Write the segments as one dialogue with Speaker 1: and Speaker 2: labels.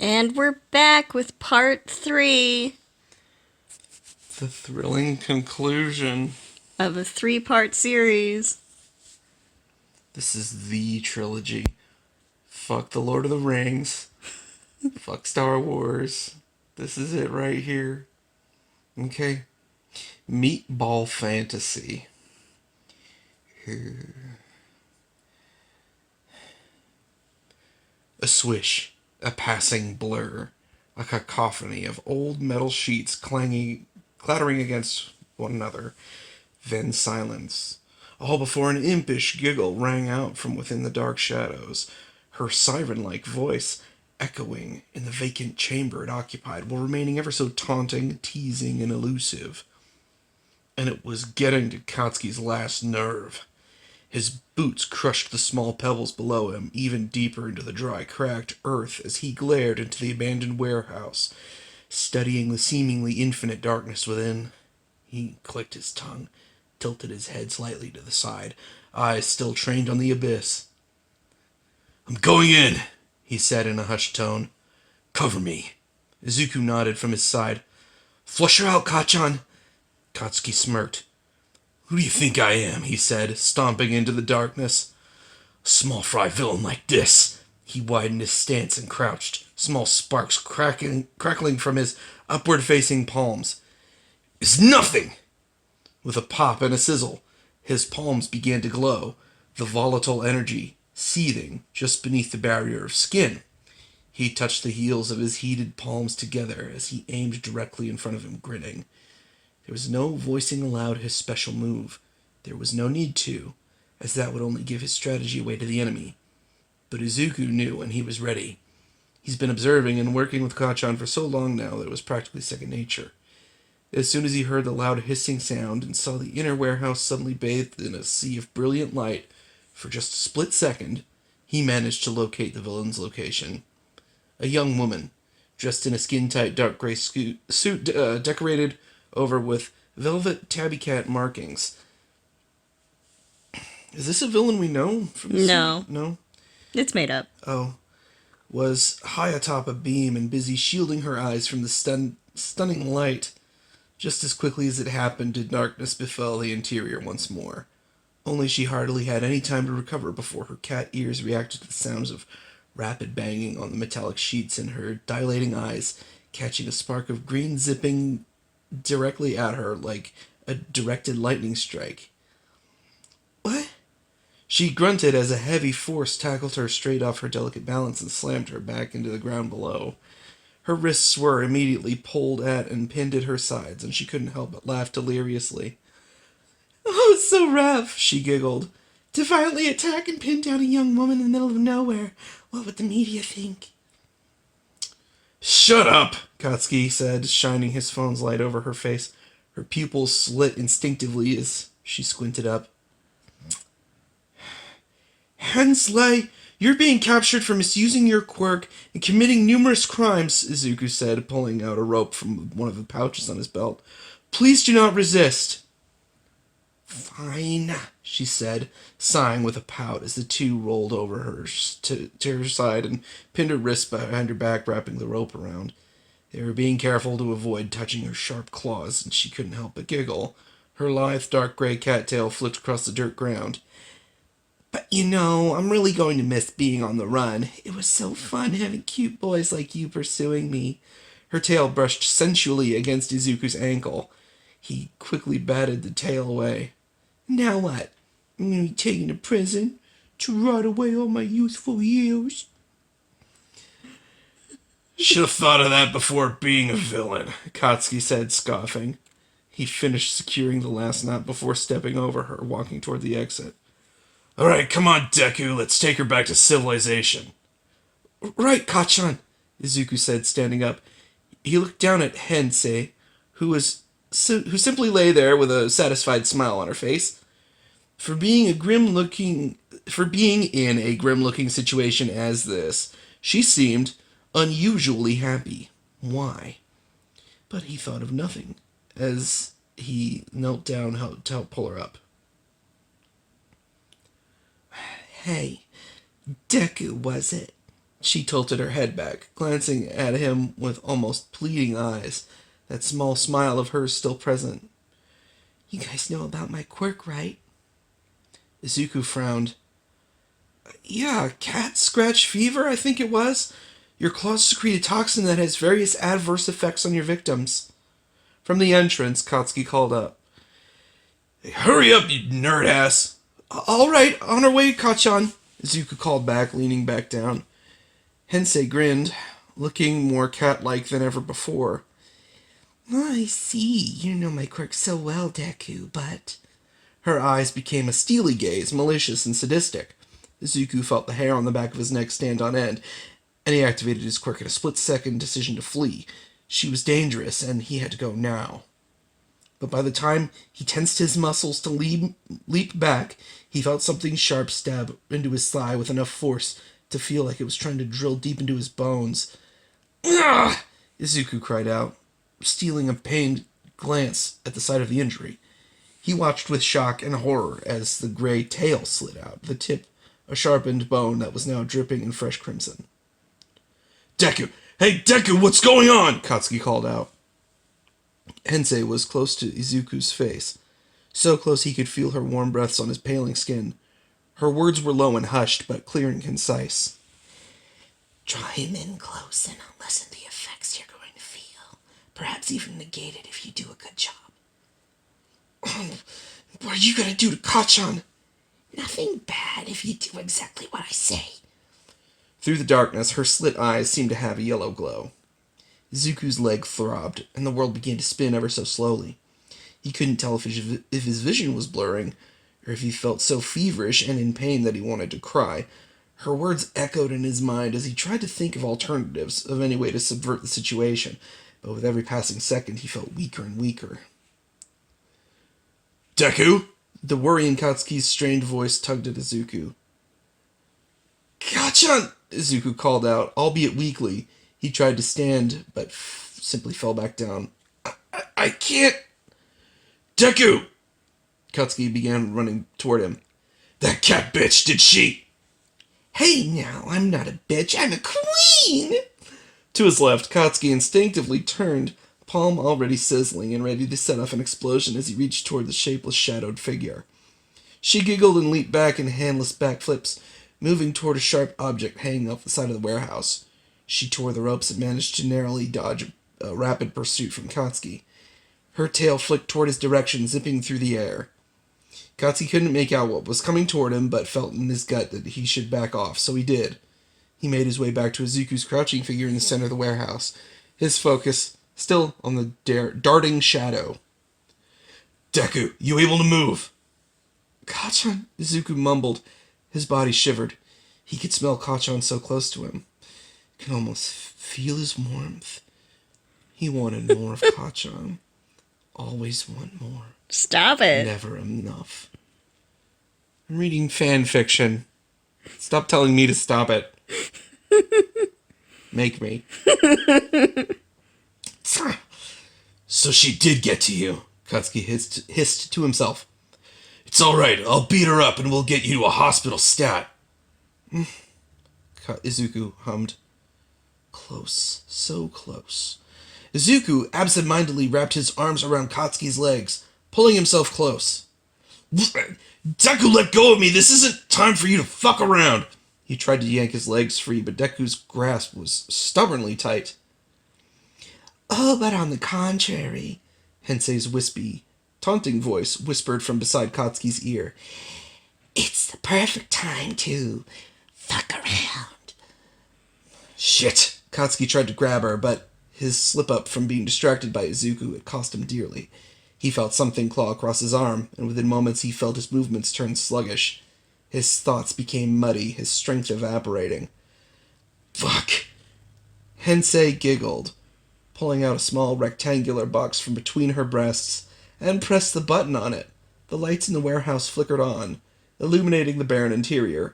Speaker 1: And we're back with part 3
Speaker 2: The thrilling conclusion.
Speaker 1: of a 3-part series.
Speaker 2: This is the trilogy. Fuck the Lord of the Rings. Fuck Star Wars. This is it right here. Okay. Meatball fantasy. A swish, a passing blur, a cacophony of old metal sheets clattering against one another. Then silence. All before an impish giggle rang out from within the dark shadows, her siren-like voice echoing in the vacant chamber it occupied, while remaining ever so taunting, teasing, and elusive. And it was getting to Katsuki's last nerve. His boots crushed the small pebbles below him even deeper into the dry, cracked earth as he glared into the abandoned warehouse, studying the seemingly infinite darkness within. He clicked his tongue, tilted his head slightly to the side, eyes still trained on the abyss. "I'm going in," he said in a hushed tone. "Cover me." Izuku nodded from his side. "Flush her out, Kachan." Katsuki smirked. "Who do you think I am?" he said, stomping into the darkness. "A small fry villain like this." He widened his stance and crouched, small sparks crackling from his upward-facing palms. "Is nothing!" With a pop and a sizzle, his palms began to glow, the volatile energy seething just beneath the barrier of skin. He touched the heels of his heated palms together as he aimed directly in front of him, grinning. There was no voicing aloud his special move. There was no need to, as that would only give his strategy away to the enemy. But Izuku knew when he was ready. He's been observing and working with Kachan for so long now that it was practically second nature. As soon as he heard the loud hissing sound and saw the inner warehouse suddenly bathed in a sea of brilliant light, for just a split second, he managed to locate the villain's location. A young woman, dressed in a skin-tight dark gray suit decorated over with velvet tabby cat markings. Is this a villain we know from the
Speaker 1: No.
Speaker 2: suit? No?
Speaker 1: It's made up.
Speaker 2: Oh. Was high atop a beam and busy shielding her eyes from the stunning light. Just as quickly as it happened did darkness befell the interior once more. Only she hardly had any time to recover before her cat ears reacted to the sounds of rapid banging on the metallic sheets and her dilating eyes catching a spark of green zipping directly at her like a directed lightning strike. "What?" She grunted as a heavy force tackled her straight off her delicate balance and slammed her back into the ground below. Her wrists were immediately pulled at and pinned at her sides, and she couldn't help but laugh deliriously. "Oh, it's so rough," she giggled. "To violently attack and pin down a young woman in the middle of nowhere. What would the media think?" "Shut up," Katsuki said, shining his phone's light over her face. Her pupils slit instinctively as she squinted up. "Hensley, you're being captured for misusing your quirk and committing numerous crimes," Izuku said, pulling out a rope from one of the pouches on his belt. "Please do not resist." "Fine," she said, sighing with a pout as the two rolled over her to her side and pinned her wrists behind her back, wrapping the rope around. They were being careful to avoid touching her sharp claws, and she couldn't help but giggle. Her lithe, dark gray cattail flicked across the dirt ground. "But I'm really going to miss being on the run. It was so fun having cute boys like you pursuing me." Her tail brushed sensually against Izuku's ankle. He quickly batted the tail away. "Now what? I'm going to be taken to prison to rot away all my youthful years." "Should have thought of that before being a villain," Katsuki said, scoffing. He finished securing the last knot before stepping over her, walking toward the exit. "All right, come on, Deku, let's take her back to civilization." "Right, Kachan," Izuku said, standing up. He looked down at Hensei, who simply lay there with a satisfied smile on her face. For being in a grim-looking situation as this, she seemed unusually happy. Why? But he thought of nothing as he knelt down to help pull her up. "Hey, Deku, was it? She tilted her head back, glancing at him with almost pleading eyes, that small smile of hers still present. "You guys know about my quirk, right?" Izuku frowned. "Yeah, cat scratch fever, I think it was. Your claws secrete a toxin that has various adverse effects on your victims." From the entrance, Katsuki called up. "Hey, hurry up, you nerd ass!" "All right, on our way, Kachan," Izuku called back, leaning back down. Hensei grinned, looking more cat-like than ever before. "I see. You know my quirk so well, Deku, but..." Her eyes became a steely gaze, malicious and sadistic. Izuku felt the hair on the back of his neck stand on end, and he activated his quirk in a split-second decision to flee. She was dangerous, and he had to go now. But by the time he tensed his muscles to leap back, he felt something sharp stab into his thigh with enough force to feel like it was trying to drill deep into his bones. "Ugh!" Izuku cried out, stealing a pained glance at the site of the injury. He watched with shock and horror as the gray tail slid out, the tip a sharpened bone that was now dripping in fresh crimson. "Deku! Hey, Deku, what's going on?" Katsuki called out. Hensei was close to Izuku's face, so close he could feel her warm breaths on his paling skin. Her words were low and hushed, but clear and concise. "Draw him in close and I'll lessen the effects you're going to feel. Perhaps even negate it if you do a good job." "What are you going to do to Kachan?" "Nothing bad if you do exactly what I say." Through the darkness, her slit eyes seemed to have a yellow glow. Izuku's leg throbbed, and the world began to spin ever so slowly. He couldn't tell if his vision was blurring, or if he felt so feverish and in pain that he wanted to cry. Her words echoed in his mind as he tried to think of alternatives, of any way to subvert the situation, but with every passing second he felt weaker and weaker. "Deku?" The worry in Katsuki's strained voice tugged at Izuku. "Kachan!" Izuku called out, albeit weakly. He tried to stand, but simply fell back down. I can't... "Deku!" Katsuki began running toward him. "That cat bitch, did she..." "Hey now, I'm not a bitch, I'm a queen!" To his left, Katsuki instinctively turned, palm already sizzling and ready to set off an explosion as he reached toward the shapeless, shadowed figure. She giggled and leaped back in handless backflips, moving toward a sharp object hanging off the side of the warehouse. She tore the ropes and managed to narrowly dodge a rapid pursuit from Katsuki. Her tail flicked toward his direction, zipping through the air. Katsuki couldn't make out what was coming toward him, but felt in his gut that he should back off, so he did. He made his way back to Izuku's crouching figure in the center of the warehouse, his focus still on the darting shadow. "Deku, you able to move?" "Kachan," Izuku mumbled. His body shivered. He could smell Kachan so close to him. Could almost feel his warmth. He wanted more of Kachan. Always want more.
Speaker 1: Stop it.
Speaker 2: Never enough. I'm reading fan fiction. Stop telling me to stop it. Make me. "So she did get to you," Katsuki hissed to himself. "It's alright, I'll beat her up and we'll get you to a hospital stat." Izuku hummed. Close, so close. Izuku absentmindedly wrapped his arms around Katsuki's legs, pulling himself close. "Deku, let go of me! This isn't time for you to fuck around!" He tried to yank his legs free, but Deku's grasp was stubbornly tight. "Oh, but on the contrary," Hensei's wispy, taunting voice whispered from beside Katsuki's ear. "It's the perfect time to fuck around." Shit! Katsuki tried to grab her, but his slip-up from being distracted by Izuku had cost him dearly. He felt something claw across his arm, and within moments he felt his movements turn sluggish. His thoughts became muddy, his strength evaporating. Fuck! Hensei giggled, pulling out a small rectangular box from between her breasts, and pressed the button on it. The lights in the warehouse flickered on, illuminating the barren interior.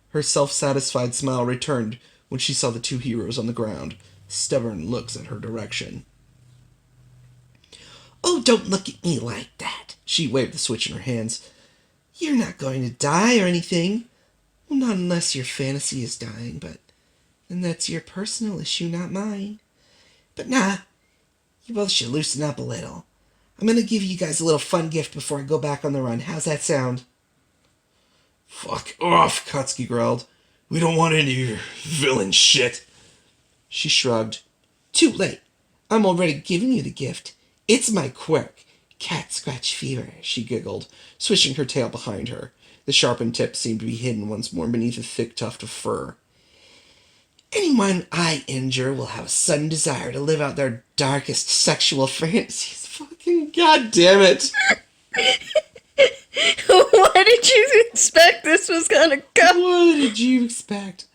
Speaker 2: Her self-satisfied smile returned when she saw the two heroes on the ground, stubborn looks at her direction. "Oh, don't look at me like that." She waved the switch in her hands. "You're not going to die or anything. Well, not unless your fantasy is dying, but And that's your personal issue, not mine. But nah, you both should loosen up a little. I'm gonna give you guys a little fun gift before I go back on the run. How's that sound? Fuck off, Katsuki growled. We don't want any of your villain shit. She shrugged. Too late. I'm already giving you the gift. It's my quirk. Cat scratch fever, she giggled, swishing her tail behind her. The sharpened tip seemed to be hidden once more beneath a thick tuft of fur. Anyone I injure will have a sudden desire to live out their darkest sexual fantasies. Fucking goddamn it.
Speaker 1: Why did you expect this was gonna go?
Speaker 2: What did you expect?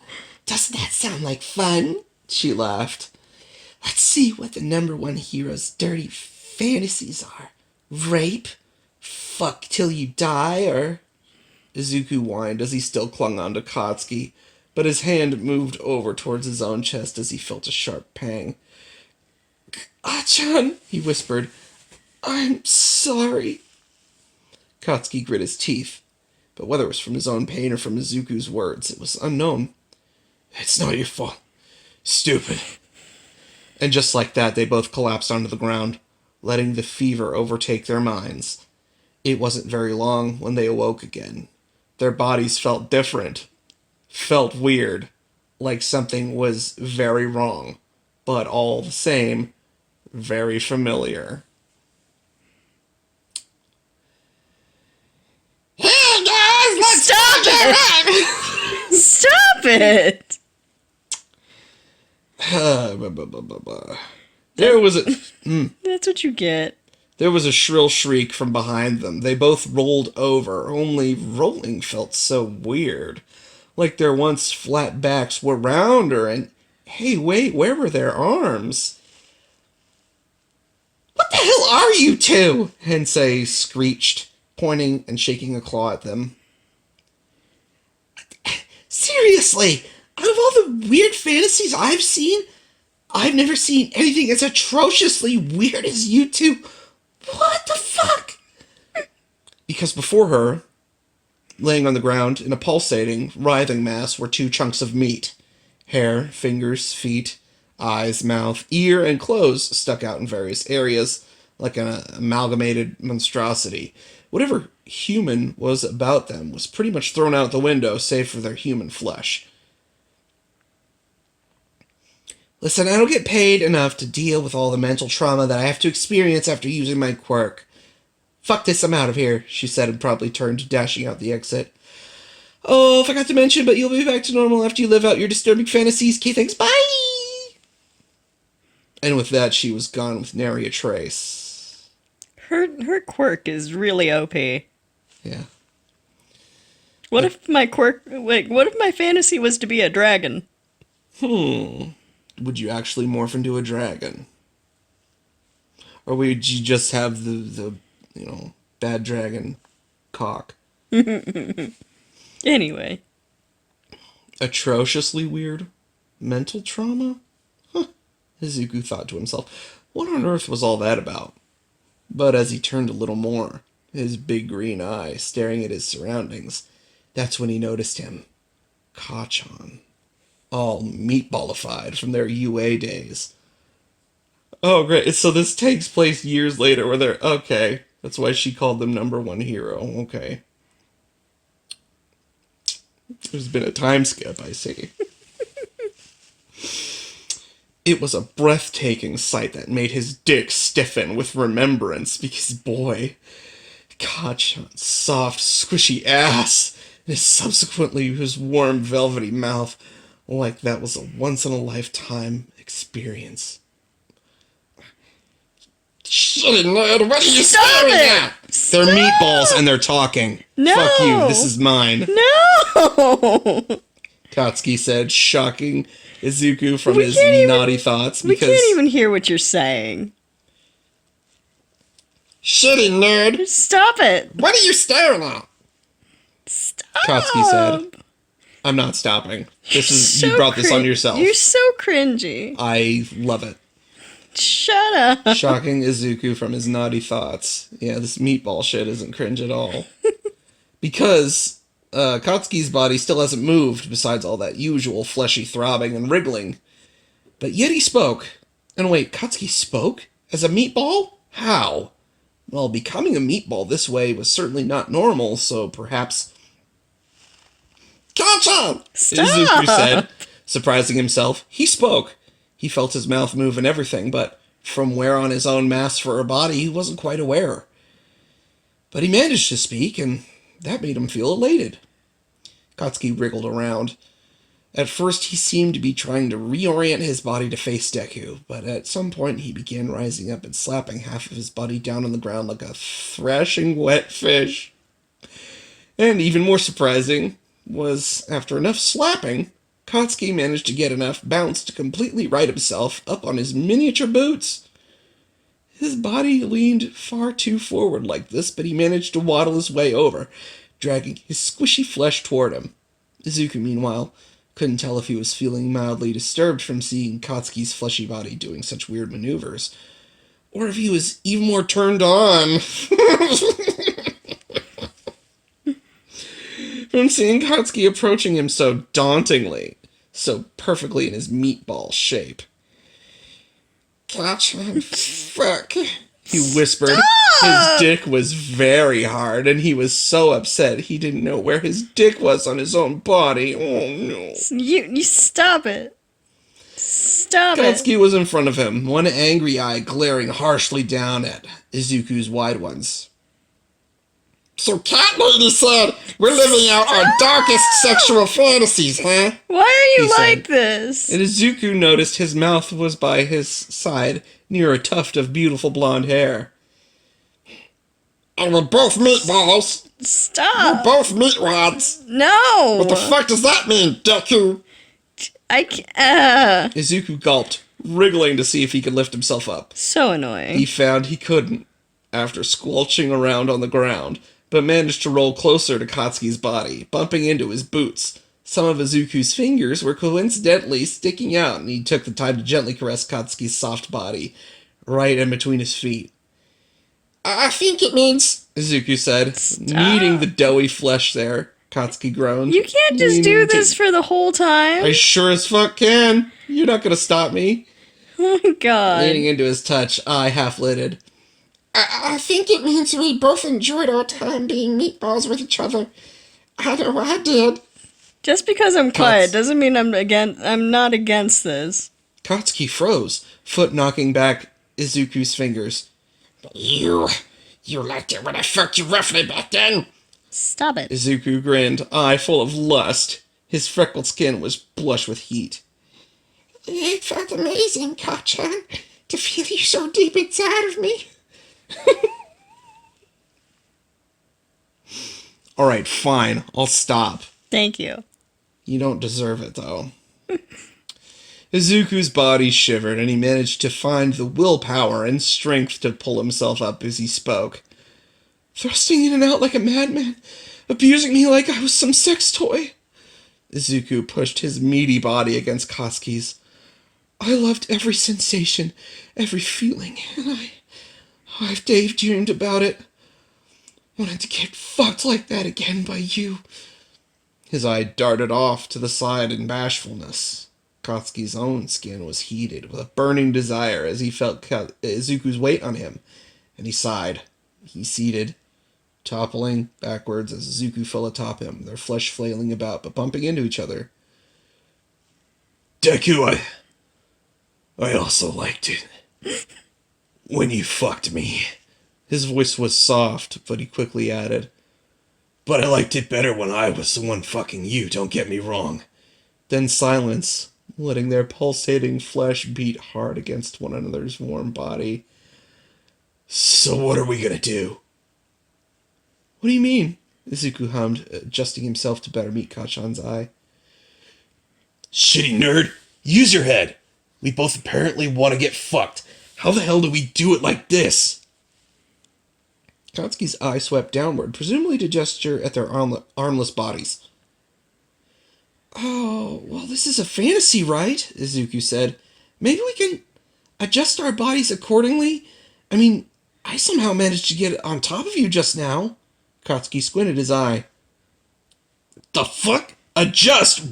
Speaker 2: Doesn't that sound like fun? She laughed. Let's see what the number one hero's dirty fantasies are. Rape? Fuck till you die, or... Izuku whined as he still clung on to Katsuki, but his hand moved over towards his own chest as he felt a sharp pang. Ah-chan, he whispered. I'm sorry. Katsuki grit his teeth, but whether it was from his own pain or from Izuku's words, it was unknown. It's not your fault. Stupid. And just like that, they both collapsed onto the ground, letting the fever overtake their minds. It wasn't very long when they awoke again. Their bodies felt different. Felt weird. Like something was very wrong. But all the same, very familiar. Hey guys, let's
Speaker 1: Stop it! Stop it!
Speaker 2: There was a...
Speaker 1: That's what you get.
Speaker 2: There was a shrill shriek from behind them. They both rolled over, only rolling felt so weird. Like their once flat backs were rounder, and... Hey, wait, where were their arms? What the hell are you two? Hensei screeched, pointing and shaking a claw at them. Seriously, out of all the weird fantasies I've seen, I've never seen anything as atrociously weird as you two. What the fuck? Because before her, laying on the ground in a pulsating, writhing mass were two chunks of meat. Hair, fingers, feet, eyes, mouth, ear, and clothes stuck out in various areas, like an amalgamated monstrosity. Whatever human was about them was pretty much thrown out the window, save for their human flesh. Listen, I don't get paid enough to deal with all the mental trauma that I have to experience after using my quirk. Fuck this, I'm out of here, she said and promptly turned, dashing out the exit. Oh, forgot to mention, but you'll be back to normal after you live out your disturbing fantasies. Okay, thanks, bye! And with that, she was gone with nary a trace.
Speaker 1: Her quirk is really OP.
Speaker 2: Yeah.
Speaker 1: What if my quirk... Wait, what if my fantasy was to be a dragon?
Speaker 2: Would you actually morph into a dragon? Or would you just have the bad dragon cock?
Speaker 1: Anyway.
Speaker 2: Atrociously weird mental trauma? Huh. Izuku thought to himself, what on earth was all that about? But as he turned a little more, his big green eye staring at his surroundings, that's when he noticed him. Kachan. All meatballified from their UA days. Oh, great. So this takes place years later where they're... Okay. That's why she called them number one hero. Okay. There's been a time skip, I see. It was a breathtaking sight that made his dick stiffen with remembrance because, boy, Kachan's soft, squishy ass and subsequently his warm, velvety mouth, like that was a once-in-a-lifetime experience. Shit, nerd, what are you staring at? They're meatballs and they're talking.
Speaker 1: No!
Speaker 2: Fuck you, this is mine.
Speaker 1: No!
Speaker 2: Katsuki said, shocking Izuku from his naughty thoughts.
Speaker 1: We can't even hear what you're saying.
Speaker 2: Shitty nerd!
Speaker 1: Stop it!
Speaker 2: What are you staring at?
Speaker 1: Stop!
Speaker 2: Katsuki said, I'm not stopping. This is
Speaker 1: So
Speaker 2: you brought this on yourself.
Speaker 1: You're so cringy.
Speaker 2: I love it.
Speaker 1: Shut up.
Speaker 2: Shocking Izuku from his naughty thoughts. Yeah, this meatball shit isn't cringe at all. Because Katsuki's body still hasn't moved, besides all that usual fleshy throbbing and wriggling. But yet he spoke. And wait, Katsuki spoke? As a meatball? How? Well, becoming a meatball this way was certainly not normal, so perhaps... Kanchan! Izuku said, surprising himself. He spoke. He felt his mouth move and everything, but from where on his own mass for a body, he wasn't quite aware. But he managed to speak, and that made him feel elated. Katsuki wriggled around. At first, he seemed to be trying to reorient his body to face Deku, but at some point he began rising up and slapping half of his body down on the ground like a thrashing wet fish. And even more surprising was, after enough slapping, Katsuki managed to get enough bounce to completely right himself up on his miniature boots. His body leaned far too forward like this, but he managed to waddle his way over, dragging his squishy flesh toward him. Izuku, meanwhile, couldn't tell if he was feeling mildly disturbed from seeing Katsuki's fleshy body doing such weird maneuvers, or if he was even more turned on from seeing Katsuki approaching him so dauntingly, so perfectly in his meatball shape. Kanchan, fuck, he whispered. His dick was very hard, and he was so upset he didn't know where his dick was on his own body. Oh, no.
Speaker 1: You stop it. Stop
Speaker 2: Katsuki was in front of him, one angry eye glaring harshly down at Izuku's wide ones. So Cat Lady said, we're living out our darkest sexual fantasies, huh?
Speaker 1: Why are you
Speaker 2: He
Speaker 1: like
Speaker 2: said.
Speaker 1: this?
Speaker 2: And Izuku noticed his mouth was by his side, near a tuft of beautiful blonde hair. And we're both meatballs.
Speaker 1: Stop.
Speaker 2: We're both meatwads.
Speaker 1: No.
Speaker 2: What the fuck does that mean, Deku?
Speaker 1: I can't.
Speaker 2: Izuku gulped, wriggling to see if he could lift himself up.
Speaker 1: So annoying.
Speaker 2: He found he couldn't, after squelching around on the ground, but managed to roll closer to Katsuki's body, bumping into his boots. Some of Izuku's fingers were coincidentally sticking out, and he took the time to gently caress Katsuki's soft body, right in between his feet. I think it means, Izuku said, kneading the doughy flesh there. Katsuki groaned.
Speaker 1: You can't just do this for the whole time.
Speaker 2: I sure as fuck can. You're not gonna stop me.
Speaker 1: Oh my god.
Speaker 2: Leaning into his touch, eye half-lidded. I think it means we both enjoyed our time being meatballs with each other. I know I did.
Speaker 1: Just because I'm quiet doesn't mean I'm not against this.
Speaker 2: Katsuki froze, foot knocking back Izuku's fingers. You liked it when I fucked you roughly back then?
Speaker 1: Stop it.
Speaker 2: Izuku grinned, eye full of lust. His freckled skin was blush with heat. It felt amazing, Kanchan, to feel you so deep inside of me. Alright, fine. I'll stop.
Speaker 1: Thank you.
Speaker 2: You don't deserve it, though. Izuku's body shivered, and he managed to find the willpower and strength to pull himself up as he spoke. Thrusting in and out like a madman, abusing me like I was some sex toy. Izuku pushed his meaty body against Katsuki's. I loved every sensation, every feeling, and I've daydreamed about it. Wanted to get fucked like that again by you. His eye darted off to the side in bashfulness. Katsuki's own skin was heated with a burning desire as he felt Izuku's weight on him, and he sighed. He seated, toppling backwards as Izuku fell atop him, their flesh flailing about but bumping into each other. Deku, I also liked it. When you fucked me. His voice was soft, but he quickly added, but I liked it better when I was the one fucking you, don't get me wrong. Then silence, letting their pulsating flesh beat hard against one another's warm body. So what are we gonna do? What do you mean? Izuku hummed, adjusting himself to better meet Kanchan's eye. Shitty nerd, use your head. We both apparently want to get fucked. How the hell do we do it like this? Katsuki's eye swept downward, presumably to gesture at their armless bodies. Oh, well, this is a fantasy, right? Izuku said. Maybe we can adjust our bodies accordingly? I mean, I somehow managed to get on top of you just now. Katsuki squinted his eye. The fuck? Adjust?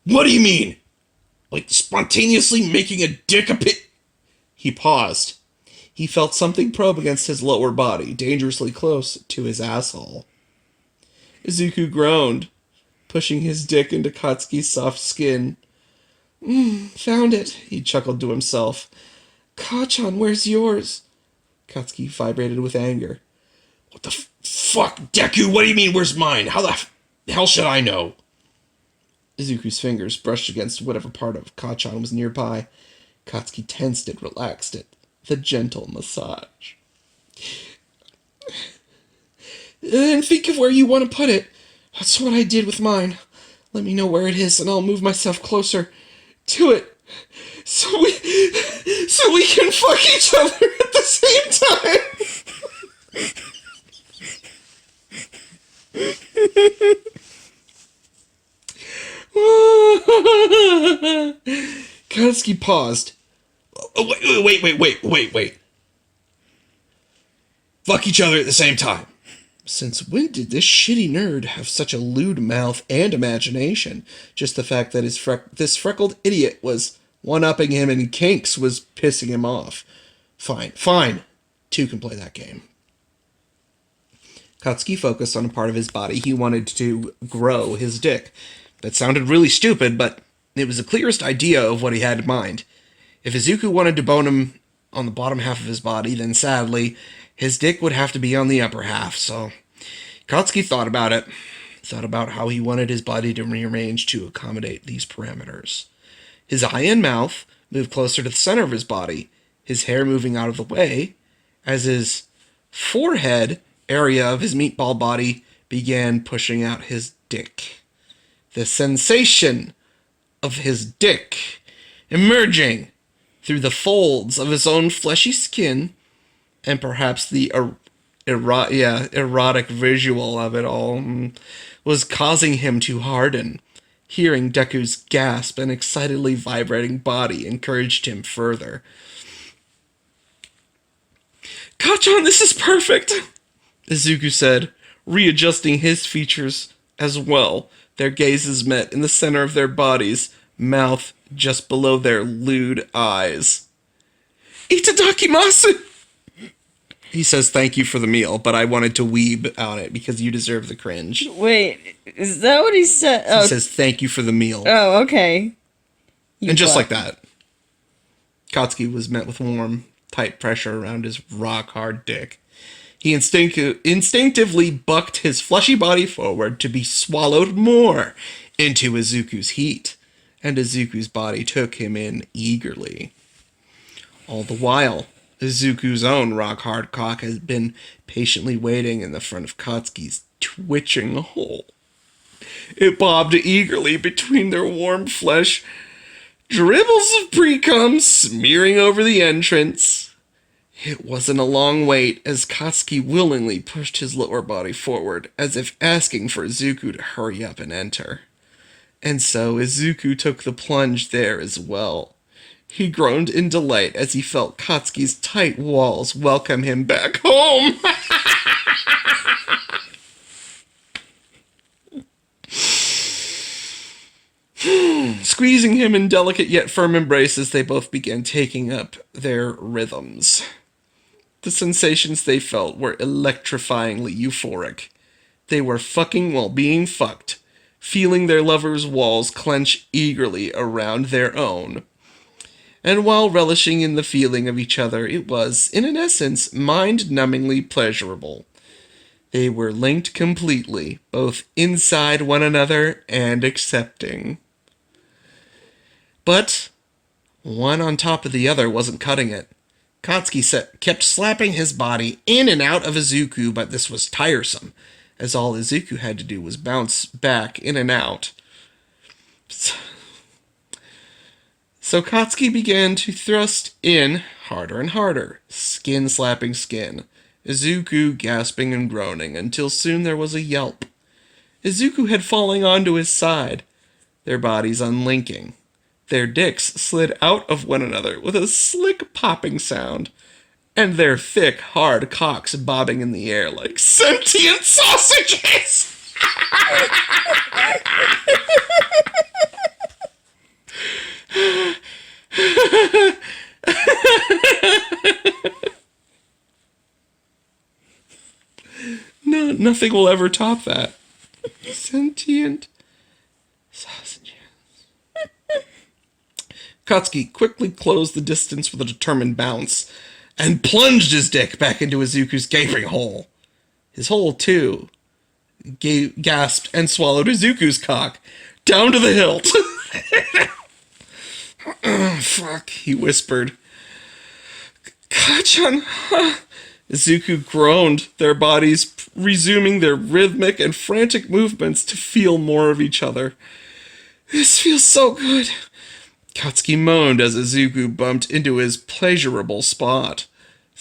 Speaker 2: What do you mean? Like spontaneously making a dick appear? He paused. He felt something probe against his lower body, dangerously close to his asshole. Izuku groaned, pushing his dick into Katsuki's soft skin. Found it, he chuckled to himself. Kachan, where's yours? Katsuki vibrated with anger. What the fuck, Deku? What do you mean, where's mine? How the hell should I know? Izuku's fingers brushed against whatever part of Kachan was nearby. Katsuki tensed it, relaxed it. The gentle massage. And think of where you want to put it. That's what I did with mine. Let me know where it is, and I'll move myself closer to it. So we can fuck each other at the same time. Katsuki paused. Oh, wait. Fuck each other at the same time. Since when did this shitty nerd have such a lewd mouth and imagination? Just the fact that this freckled idiot was one-upping him and kinks was pissing him off. Fine. Two can play that game. Katsuki focused on a part of his body he wanted to grow his dick. That sounded really stupid, but it was the clearest idea of what he had in mind. If Izuku wanted to bone him on the bottom half of his body, then sadly, his dick would have to be on the upper half, so Katsuki thought about it. Thought about how he wanted his body to rearrange to accommodate these parameters. His eye and mouth moved closer to the center of his body, his hair moving out of the way, as his forehead area of his meatball body began pushing out his dick. The sensation of his dick emerging through the folds of his own fleshy skin, and perhaps the erotic visual of it all was causing him to harden. Hearing Deku's gasp and excitedly vibrating body encouraged him further. Kachan, this is perfect, Izuku said, readjusting his features as well. Their gazes met in the center of their bodies, mouth just below their lewd eyes. Itadakimasu! He says thank you for the meal, but I wanted to weeb on it because you deserve the cringe.
Speaker 1: Wait, is that what he said?
Speaker 2: He says thank you for the meal.
Speaker 1: Oh, okay.
Speaker 2: And just like that, Katsuki was met with warm, tight pressure around his rock-hard dick. He instinctively bucked his fleshy body forward to be swallowed more into Izuku's heat, and Izuku's body took him in eagerly. All the while, Izuku's own rock-hard cock has been patiently waiting in the front of Katsuki's twitching hole. It bobbed eagerly between their warm flesh, dribbles of pre-cum smearing over the entrance. It wasn't a long wait as Katsuki willingly pushed his lower body forward, as if asking for Izuku to hurry up and enter. And so Izuku took the plunge there as well. He groaned in delight as he felt Katsuki's tight walls welcome him back home. Squeezing him in delicate yet firm embraces, they both began taking up their rhythms. The sensations they felt were electrifyingly euphoric. They were fucking while being fucked, feeling their lovers' walls clench eagerly around their own. And while relishing in the feeling of each other, it was, in an essence, mind-numbingly pleasurable. They were linked completely, both inside one another and accepting. But one on top of the other wasn't cutting it. Katsuki kept slapping his body in and out of Izuku, but this was tiresome, as all Izuku had to do was bounce back in and out. So Katsuki began to thrust in harder and harder, skin slapping skin, Izuku gasping and groaning, until soon there was a yelp. Izuku had fallen onto his side, their bodies unlinking. Their dicks slid out of one another with a slick popping sound, and their thick, hard cocks bobbing in the air like sentient sausages! No, nothing will ever top that. Sentient sausages. Katsuki quickly closed the distance with a determined bounce and plunged his dick back into Izuku's gaping hole. His hole, too, gasped and swallowed Izuku's cock down to the hilt. Fuck, he whispered. Kachan. Izuku groaned, their bodies resuming their rhythmic and frantic movements to feel more of each other. This feels so good. Katsuki moaned as Izuku bumped into his pleasurable spot,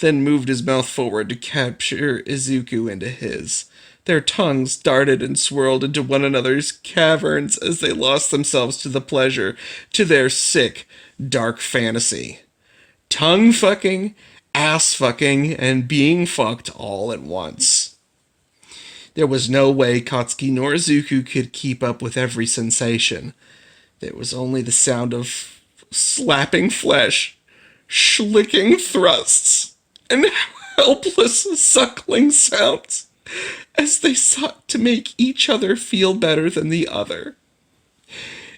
Speaker 2: then moved his mouth forward to capture Izuku into his. Their tongues darted and swirled into one another's caverns as they lost themselves to the pleasure, to their sick, dark fantasy. Tongue fucking, ass fucking, and being fucked all at once. There was no way Katsuki nor Izuku could keep up with every sensation. There was only the sound of slapping flesh, schlicking thrusts, and helpless suckling sounds as they sought to make each other feel better than the other.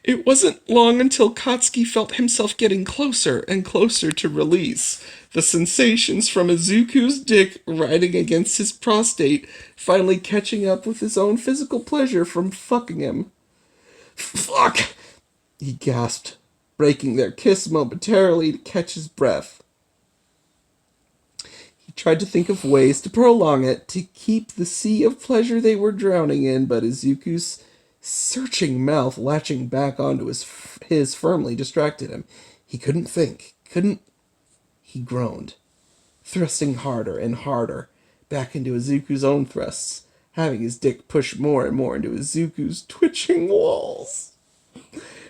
Speaker 2: It wasn't long until Katsuki felt himself getting closer and closer to release, the sensations from Izuku's dick riding against his prostate finally catching up with his own physical pleasure from fucking him. Fuck! He gasped, breaking their kiss momentarily to catch his breath. He tried to think of ways to prolong it, to keep the sea of pleasure they were drowning in, but Izuku's searching mouth latching back onto his firmly distracted him. He couldn't think. He groaned, thrusting harder and harder back into Izuku's own thrusts, having his dick push more and more into Izuku's twitching walls.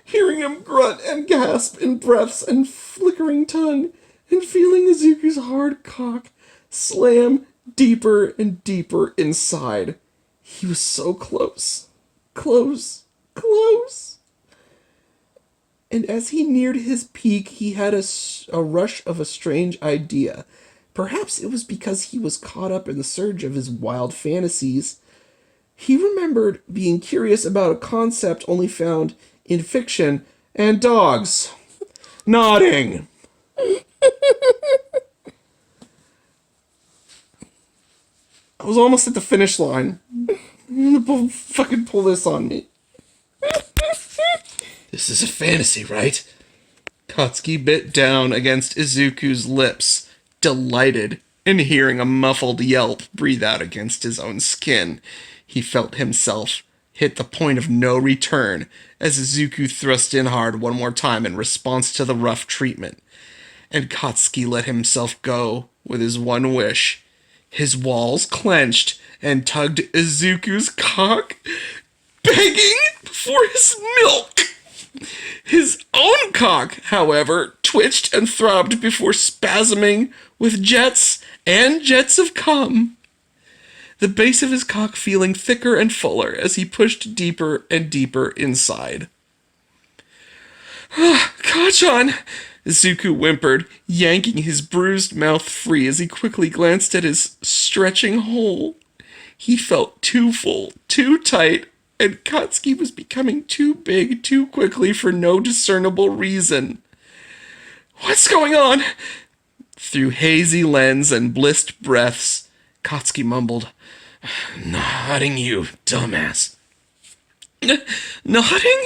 Speaker 2: Hearing him grunt and gasp in breaths and flickering tongue, and feeling Izuku's hard cock slam deeper and deeper inside. He was so close. Close. And as he neared his peak, he had a rush of a strange idea. Perhaps it was because he was caught up in the surge of his wild fantasies. He remembered being curious about a concept only found in fiction and dogs. Nodding. I was almost at the finish line. I'm gonna fucking pull this on me. This is a fantasy, right? Katsuki bit down against Izuku's lips, delighted in hearing a muffled yelp breathe out against his own skin. He felt himself hit the point of no return as Izuku thrust in hard one more time in response to the rough treatment. And Katsuki let himself go with his one wish. His walls clenched and tugged Izuku's cock, begging for his milk. His own cock, however, twitched and throbbed before spasming with jets of cum. The base of his cock feeling thicker and fuller as he pushed deeper and deeper inside. Kachan! Izuku whimpered, yanking his bruised mouth free as he quickly glanced at his stretching hole. He felt too full, too tight, and Katsuki was becoming too big too quickly for no discernible reason. What's going on? Through hazy lens and blissed breaths, Katsuki mumbled, Nodding you, dumbass. Nodding?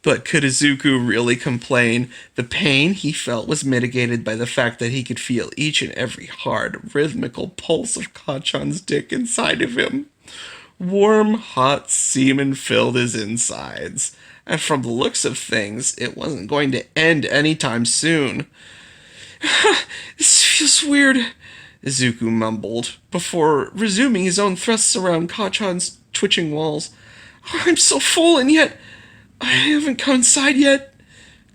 Speaker 2: But could Izuku really complain? The pain he felt was mitigated by the fact that he could feel each and every hard, rhythmical pulse of Kachan's dick inside of him. Warm, hot semen filled his insides, and from the looks of things, it wasn't going to end anytime soon. This feels weird, Izuku mumbled, before resuming his own thrusts around Kachan's twitching walls. I'm so full, and yet I haven't come inside yet.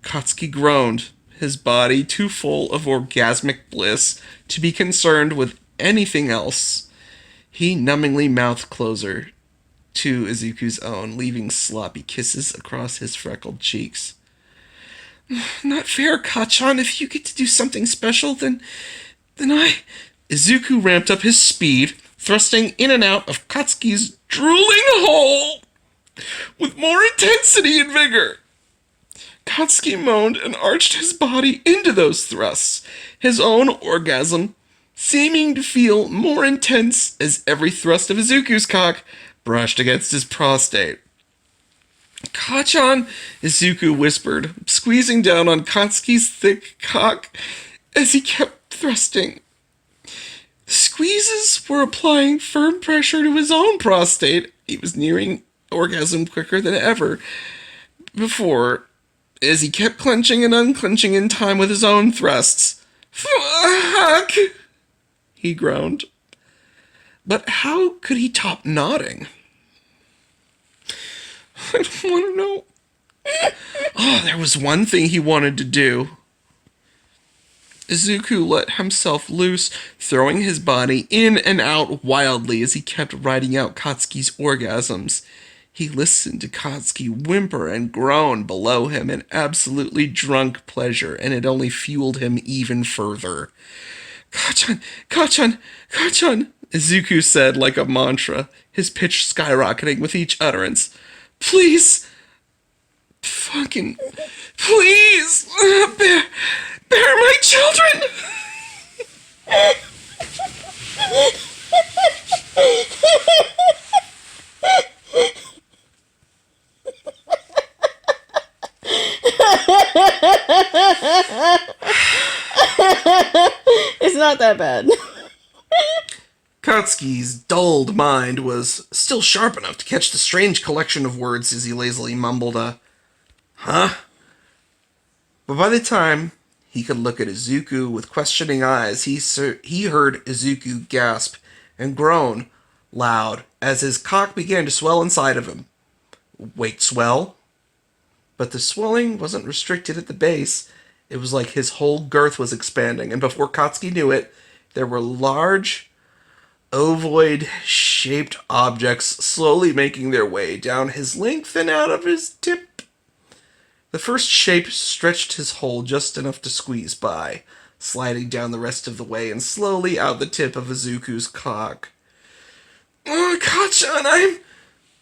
Speaker 2: Katsuki groaned, his body too full of orgasmic bliss to be concerned with anything else. He numbingly mouthed closer to Izuku's own, leaving sloppy kisses across his freckled cheeks. Not fair, Kachan. If you get to do something special, then I... Izuku ramped up his speed, thrusting in and out of Katsuki's drooling hole with more intensity and vigor. Katsuki moaned and arched his body into those thrusts, his own orgasm seeming to feel more intense as every thrust of Izuku's cock brushed against his prostate. Kachan, Izuku whispered, squeezing down on Katsuki's thick cock as he kept thrusting. The squeezes were applying firm pressure to his own prostate. He was nearing orgasm quicker than ever before, as he kept clenching and unclenching in time with his own thrusts. Fuck! He groaned. But how could he top nodding? I don't want to know. Oh, there was one thing he wanted to do. Izuku let himself loose, throwing his body in and out wildly as he kept riding out Katsuki's orgasms. He listened to Katsuki whimper and groan below him in absolutely drunk pleasure, and it only fueled him even further. Kachan, Kachan, Kachan, Izuku said like a mantra, his pitch skyrocketing with each utterance. Please, fucking, please, bear my children!
Speaker 1: It's not that bad.
Speaker 2: Katsuki's dulled mind was still sharp enough to catch the strange collection of words as he lazily mumbled a, huh? But by the time he could look at Izuku with questioning eyes, he heard Izuku gasp and groan loud as his cock began to swell inside of him. Wait, swell? But the swelling wasn't restricted at the base. It was like his whole girth was expanding, and before Katsuki knew it, there were large, ovoid-shaped objects slowly making their way down his length and out of his tip. The first shape stretched his hole just enough to squeeze by, sliding down the rest of the way and slowly out the tip of Izuku's cock. Oh, Kachan,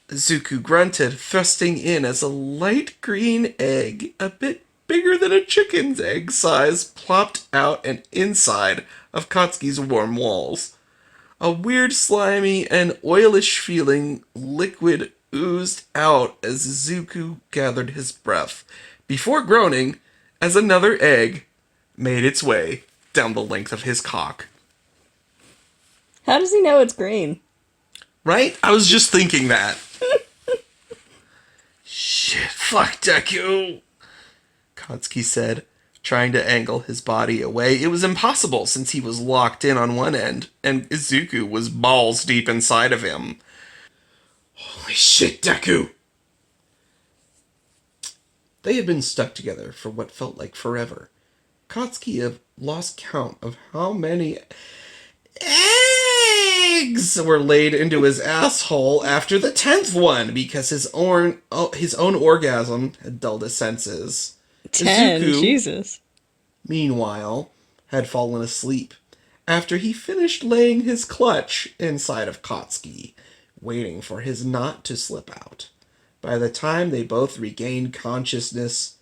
Speaker 2: Izuku grunted, thrusting in as a light green egg, a bit bigger than a chicken's egg size, plopped out and inside of Katsuki's warm walls. A weird, slimy, and oilish feeling liquid oozed out as Izuku gathered his breath, before groaning as another egg made its way down the length of his cock.
Speaker 1: How does he know it's green?
Speaker 2: Right? I was just thinking that. Shit, fuck Deku, Katsuki said, trying to angle his body away. It was impossible since he was locked in on one end, and Izuku was balls deep inside of him. Holy shit, Deku! They had been stuck together for what felt like forever. Katsuki had lost count of how many eggs were laid into his asshole after the 10th one, because his own orgasm had dulled his senses.
Speaker 1: 10,
Speaker 2: Izuku,
Speaker 1: Jesus.
Speaker 2: meanwhile, had fallen asleep after he finished laying his clutch inside of Katsuki, waiting for his knot to slip out. By the time they both regained consciousness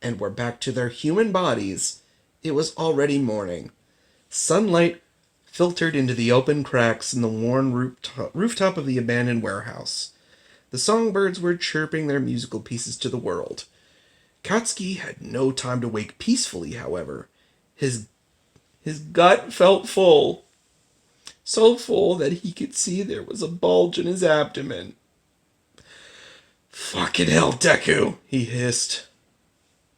Speaker 2: and were back to their human bodies, it was already morning. Sunlight filtered into the open cracks in the worn rooftop of the abandoned warehouse. The songbirds were chirping their musical pieces to the world. Katsuki had no time to wake peacefully, however. His gut felt full. So full that he could see there was a bulge in his abdomen. Fucking hell, Deku, he hissed,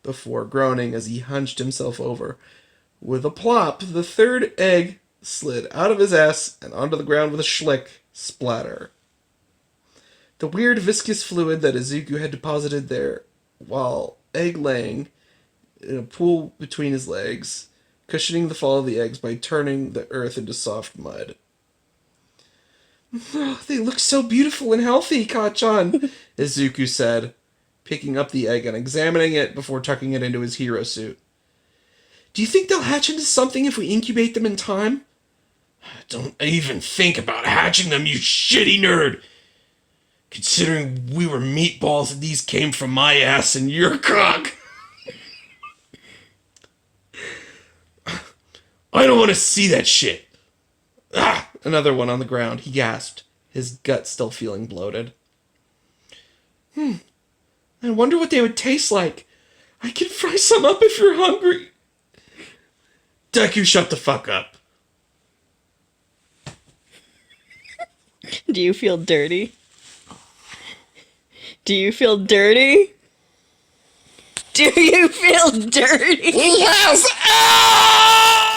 Speaker 2: before groaning as he hunched himself over. With a plop, the third egg slid out of his ass and onto the ground with a schlick splatter. The weird viscous fluid that Izuku had deposited there while egg-laying in a pool between his legs, cushioning the fall of the eggs by turning the earth into soft mud. Oh, they look so beautiful and healthy, Kachan, Izuku said, picking up the egg and examining it before tucking it into his hero suit. Do you think they'll hatch into something if we incubate them in time? Don't even think about hatching them, you shitty nerd! Considering we were meatballs and these came from my ass and your cock. I don't want to see that shit. Ah, another one on the ground, he gasped, his gut still feeling bloated. I wonder what they would taste like. I can fry some up if you're hungry. Deku, shut the fuck up.
Speaker 1: Do you feel dirty? Do you feel dirty? Do you feel dirty?
Speaker 2: Yes! Ah!